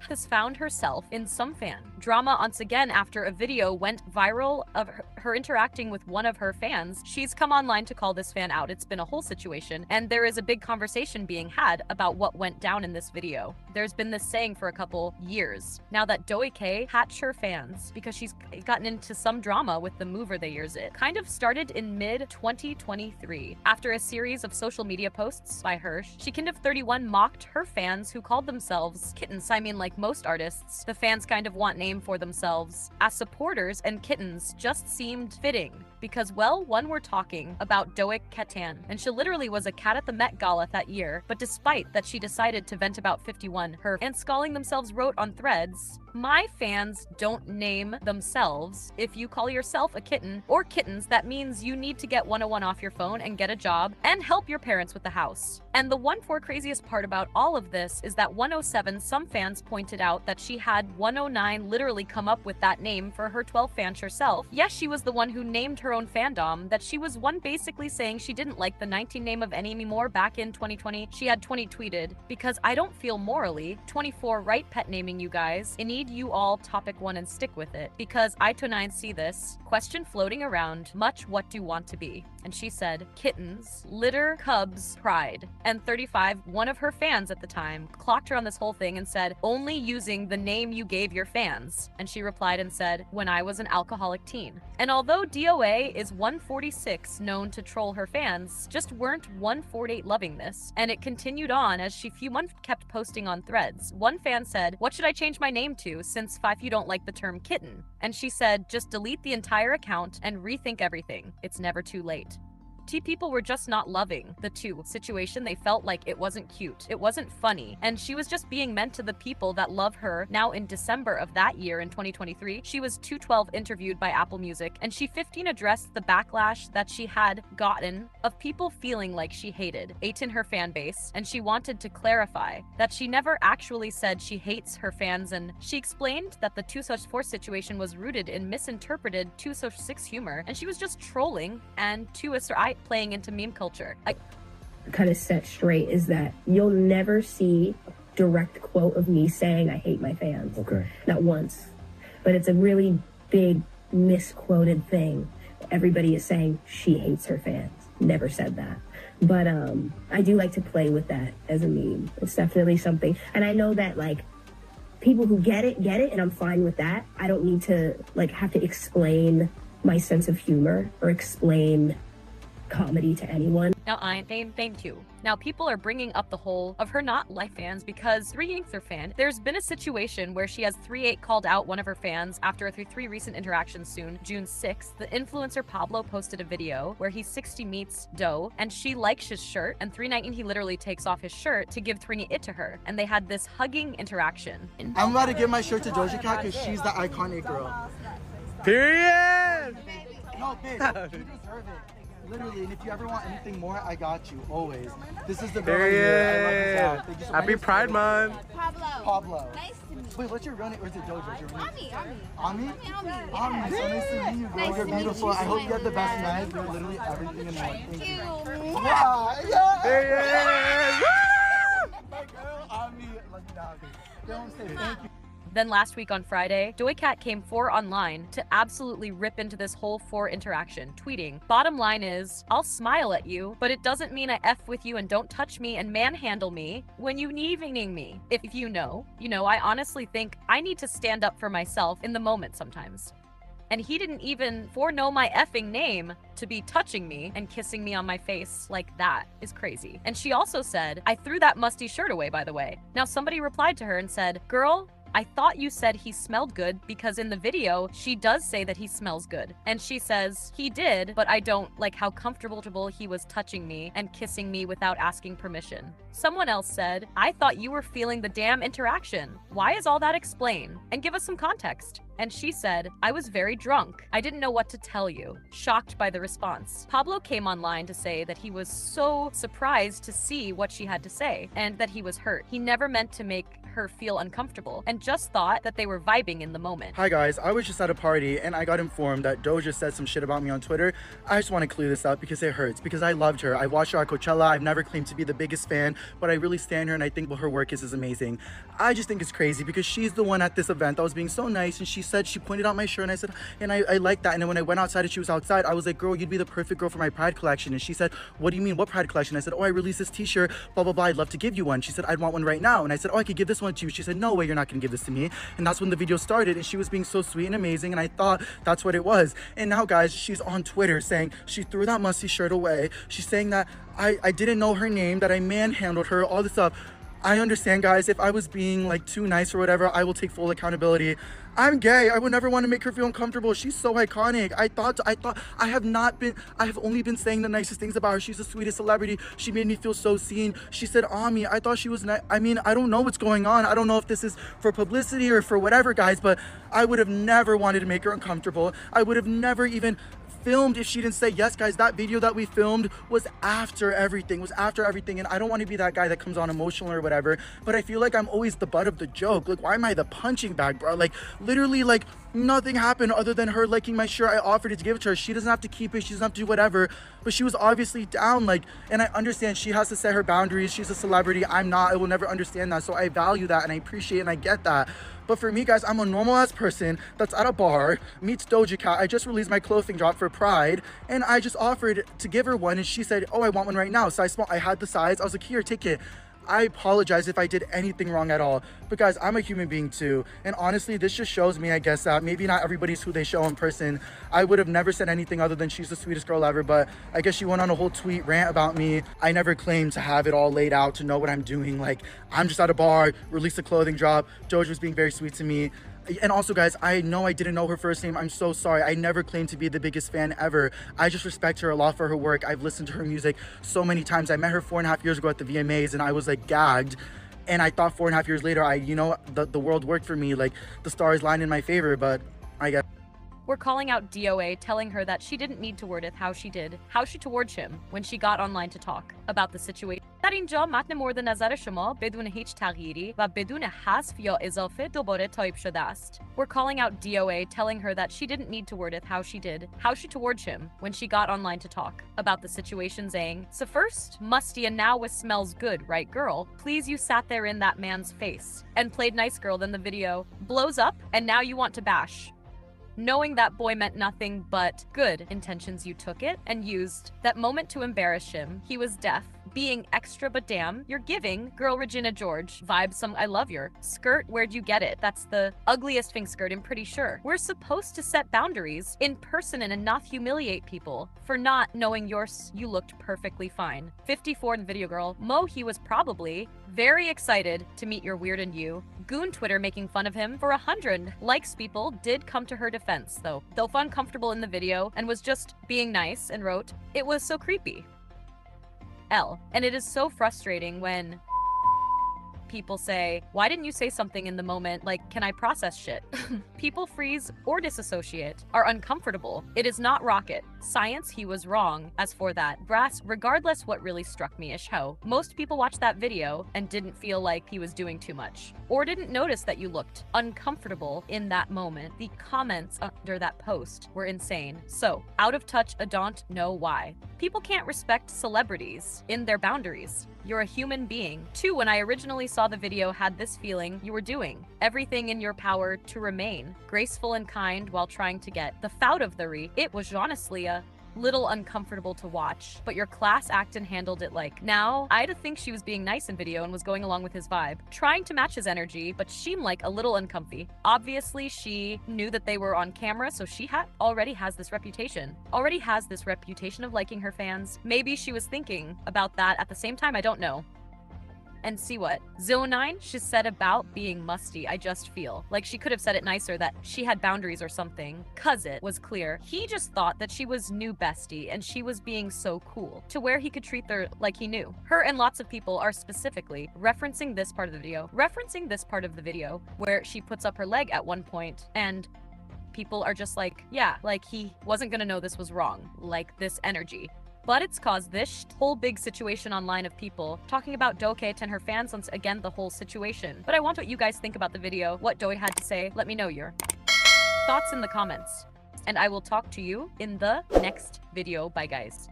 has found herself in some fan drama once again after a video went viral of her interacting with one of her fans. She's come online to call this fan out. It's been a whole situation, and there is a big conversation being had about what went down in this video. There's been this saying for a couple years now that Doja Cat hatched her fans because she's gotten into some drama with the mover they use it. Kind of started in mid-2023. After a series of social media posts by her, she kind of 31 mocked her fans who called themselves kittens. I mean, like most artists, the fans kind of want name for themselves as supporters, and kittens just seemed fitting because, well, one, we're talking about Doja Cat, and she literally was a cat at the Met Gala that year, but despite that she decided to vent about 51, her fans calling themselves wrote on Threads, "My fans don't name themselves. If you call yourself a kitten or kittens, that means you need to get 101 off your phone and get a job and help your parents with the house." And the craziest part about all of this is that 107, some fans pointed out that she had 109 literally come up with that name for her 12 fans herself. Yes, she was the one who named her own fandom, that she was one basically saying she didn't like the 19 name of any anymore back in 2020. She had 20 tweeted, "Because I don't feel morally 24 right pet naming you guys. I need you all topic 1 and stick with it. Because I to 9 see this question floating around much, what do you want to be?" And she said, "Kittens, litter, cubs, pride." And 35, one of her fans at the time, clocked her on this whole thing and said, "Only using the name you gave your fans." And she replied and said, "When I was an alcoholic teen." And although DOA is 146 known to troll her fans, just weren't 148 loving this. And it continued on as she few months kept posting on Threads. One fan said, "What should I change my name to since 5 you don't like the term kitten?" And she said, "Just delete the entire account and rethink everything. It's never too late." People were just not loving the two situation. They felt like it wasn't cute, it wasn't funny, and she was just being meant to the people that love her. Now in December of that year, in 2023, she was 212 interviewed by Apple Music, and she 15 addressed the backlash that she had gotten of people feeling like she hated in her fan base, and she wanted to clarify that she never actually said she hates her fans, and she explained that the 2/4 situation was rooted in misinterpreted 2/6 humor, and she was just trolling and playing into meme culture. Kind of set straight is that you'll never see direct quote of me saying I hate my fans. Okay. Not once. But it's a really big misquoted thing. Everybody is saying she hates her fans. Never said that. But I do like to play with that as a meme. It's definitely something. And I know that like people who get it, and I'm fine with that. I don't need to like have to explain my sense of humor or explain comedy to anyone. Now I'm fame too. Now people are bringing up the whole of her not like fans because 3/8 her fan. There's been a situation where she has 3/8 called out one of her fans after through 3 recent interactions soon. June 6th, the influencer Pablo posted a video where he 60 meets Doe and she likes his shirt, and 3/19 he literally takes off his shirt to give 3 it to her, and they had this hugging interaction. I'm about to give my shirt to Doja Cat because she's the iconic girl. Period! No, bitch, you deserve it. Literally, and if you ever want anything more, I got you, always. This is the girl right here. I love you, Zach. Thank you so much. Happy Pride Month. Pablo. Nice to meet you. Wait, what's your real name? Or is it Doja? Ami. Ami? Yeah. So nice to meet you, girl. Nice You're to meet beautiful. you, I hope you have the best sweetheart. night. You're literally everything in one. Thank you. Yeah. Period. My girl, Ami. Love you, dog. Don't say thank you. Then last week on Friday, Doja Cat came online to absolutely rip into this whole interaction, tweeting, "Bottom line is, I'll smile at you, but it doesn't mean I F with you and don't touch me and manhandle me when you evening me. If you know, I honestly think I need to stand up for myself in the moment sometimes." And he didn't even foreknow my effing name to be touching me and kissing me on my face. Like, that is crazy. And she also said, "I threw that musty shirt away, by the way." Now somebody replied to her and said, "Girl, I thought you said he smelled good because in the video, she does say that he smells good." And she says, "He did, but I don't like how comfortable he was touching me and kissing me without asking permission." Someone else said, "I thought you were feeling the damn interaction. Why is all that explained? And give us some context." And she said, "I was very drunk. I didn't know what to tell you." Shocked by the response. Pablo came online to say that he was so surprised to see what she had to say and that he was hurt. He never meant to make her feel uncomfortable and just thought that they were vibing in the moment. Hi guys, I was just at a party and I got informed that Doja said some shit about me on Twitter. I just want to clear this up because it hurts, because I loved her. I watched her at Coachella. I've never claimed to be the biggest fan, but I really stand her and I think what her work is amazing. I just think it's crazy because she's the one at this event that was being so nice, and she said, she pointed out my shirt and I said, and I like that. And then when I went outside and she was outside, I was like, girl, you'd be the perfect girl for my Pride collection. And she said, what do you mean, what Pride collection? I said, oh, I released this t-shirt, blah, blah, blah. I'd love to give you one. She said, I'd want one right now. And I said, oh, I could give this one to you. She said, no way, you're not gonna give this to me. And that's when the video started, and she was being so sweet and amazing, and I thought that's what it was. And now guys, she's on Twitter saying she threw that musty shirt away. She's saying that I didn't know her name, that I manhandled her, all this stuff. I understand guys, if I was being like too nice or whatever, I will take full accountability. I'm gay. I would never want to make her feel uncomfortable. She's so iconic. I have only been saying the nicest things about her. She's the sweetest celebrity. She made me feel so seen. She said Ami. I thought she was nice. I mean, I don't know what's going on. I don't know if this is for publicity or for whatever, guys, but I would have never wanted to make her uncomfortable. I would have never even filmed if she didn't say yes. Guys, that video that we filmed was after everything, and I don't want to be that guy that comes on emotional or whatever, but I feel like I'm always the butt of the joke. Like, why am I the punching bag, bro? Like, literally, like, nothing happened other than her liking my shirt. I offered it to give it to her. She doesn't have to keep it, she doesn't have to do whatever, but she was obviously down. Like, and I understand she has to set her boundaries. She's a celebrity. I'm not. I will never understand that, so I value that and I appreciate it and I get that. But for me, guys, I'm a normal ass person that's at a bar, meets Doja Cat. I just released my clothing drop for Pride, and I just offered to give her one, and she said, oh, I want one right now. So I had the size. I was like, here, take it. I apologize if I did anything wrong at all, but guys, I'm a human being too, and honestly, this just shows me, I guess, that maybe not everybody's who they show in person. I would have never said anything other than she's the sweetest girl ever, but I guess she went on a whole tweet rant about me. I never claimed to have it all laid out, to know what I'm doing. Like, I'm just at a bar, released a clothing drop, Doja was being very sweet to me. And also guys, I know I didn't know her first name. I'm so sorry. I never claimed to be the biggest fan ever. I just respect her a lot for her work. I've listened to her music so many times. I met her 4.5 years ago at the VMAs and I was like gagged. And I thought 4.5 years later, the world worked for me. Like, the stars lined in my favor, but I guess. We're calling out DOA, telling her that she didn't need to word it how she did, how she towards him when she got online to talk about the situation. در اینجا متن مورد نظر شما بدون هیچ تغییری و بدون حذف یا اضافه دوباره تایپ شده است. We're calling out DOA, telling her that she didn't need to word it how she did, how she towards him when she got online to talk about the situation, saying, so first, musty and now with smells good, right girl? Please, you sat there in that man's face and played nice girl, then the video blows up and now you want to bash. Knowing that boy meant nothing but good intentions, you took it and used that moment to embarrass him. He was deaf, being extra, but damn, you're giving girl Regina George vibes some I love your skirt. Where'd you get it? That's the ugliest thing skirt, I'm pretty sure. We're supposed to set boundaries in person and not humiliate people for not knowing yours. You looked perfectly fine. 54 in the video girl. Mo, he was probably very excited to meet your weird and you. Goon Twitter making fun of him for 100 likes. People did come to her defense though. They'll felt uncomfortable in the video and was just being nice and wrote, it was so creepy. And it is so frustrating when people say, why didn't you say something in the moment? Like, can I process shit? People freeze or disassociate, are uncomfortable. It is not rocket science. He was wrong. As for that, brass, regardless, what really struck me is how most people watched that video and didn't feel like he was doing too much or didn't notice that you looked uncomfortable in that moment. The comments under that post were insane. So, out of touch, I don't know why. People can't respect celebrities in their boundaries. You're a human being. 2, when I originally saw the video, had this feeling you were doing everything in your power to remain graceful and kind while trying to get the fout of the re. It was honestly a little uncomfortable to watch, but your class act and handled it like. Now, I had to think she was being nice in video and was going along with his vibe, trying to match his energy, but seemed like a little uncomfy. Obviously, she knew that they were on camera, so she already has this reputation of liking her fans. Maybe she was thinking about that at the same time, I don't know. And see what Zo9 she said about being musty. I just feel like she could have said it nicer, that she had boundaries or something, cause it was clear he just thought that she was new bestie and she was being so cool to where he could treat her like he knew her. And lots of people are specifically referencing this part of the video where she puts up her leg at one point and people are just like, yeah, like he wasn't gonna know this was wrong, like this energy. But it's caused this whole big situation online of people talking about Doja Cat and her fans once again, the whole situation. But I want what you guys think about the video, what Doja had to say. Let me know your thoughts in the comments. And I will talk to you in the next video. Bye, guys.